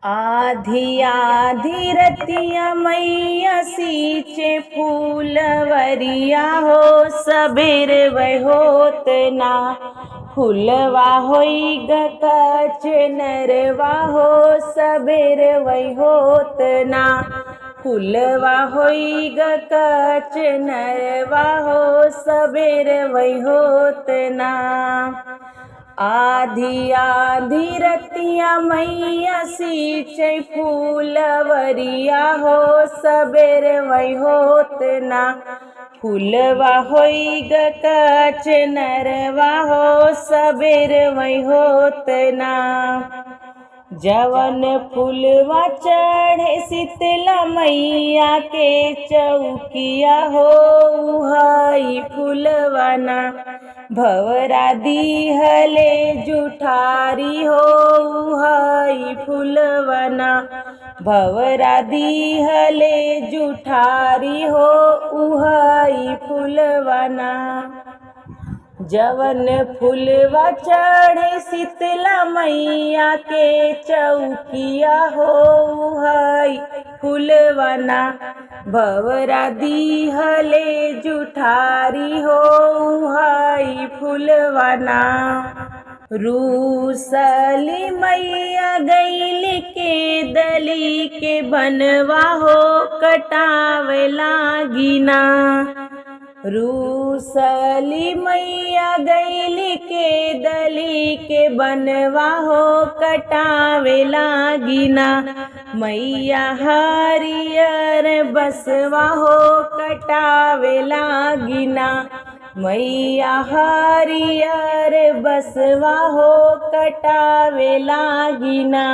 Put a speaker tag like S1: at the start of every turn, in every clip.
S1: आधी आधी रतिया मैया सींचे फूलवरिया हो, सबेर वह होत ना। फूलवा होई गकच नरवा हो, सबेर वह होत ना। फूलवा होई गकच नरवा हो, सबेर वह होत ना। आधी आधी रतिया मैया सींचे फूलवरिया हो, सबेर वही होत ना। फूलवा होई गकच नरवा हो, सबेर वही होत ना। जवन फूलवा चढ़े शीतला मैया के चौकिया हो, हई फूलवा ना। भवरा दीहले जुठारी हो, हई फूलवा ना। भवरा दीहले जुठारी हो, उहई फूलवा ना। जवन फूलवा चढ़े शीतला मैया के चौकिया हो, हई फूलवा ना। भवरा दीहले जुठारी हो, हई फूलवा ना। रूसली मैया गैली के दली के बनवा हो, कटावे लागिना। रूसली मैया गैली के दली के बनवा हो, कटावे लागिना। मैया हरियर बसवा हो, कटावे लागिना। मैया हरियर बसवा हो, कटावे लागिना।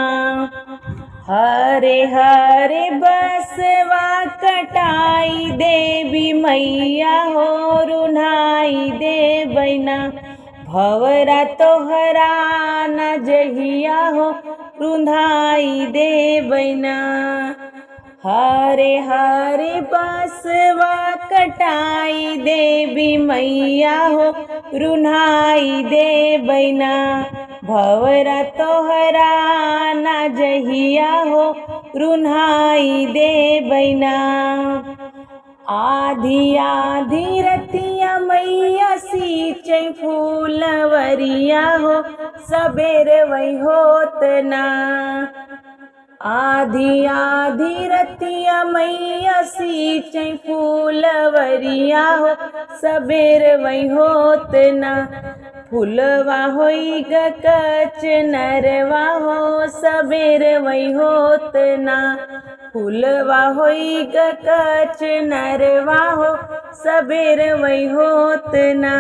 S1: हरे हरे बसवा कटाई देवी मैया हो, रुन्हाई देवैना। भवरा तोहरा न जहिया हो, रुन्हाई देवैना। हरे हरे बसवा कटाई देवी मैया हो, रुन्हाई देवैना। भवरा तोहरा न जहिया हो, रुन्हाई देवैना। आधी आधी रतिया मैया सींचे फूलवरिया हो, सबेर वही होत ना। आधी आधी रतिया मैया सींचे फूलवरिया हो, सबेर वही होत ना। फूलवा होई गकच नरवा हो, सबेर वही होत ना। फूलवा होई गकच नरवा हो, सबेर वही होत ना।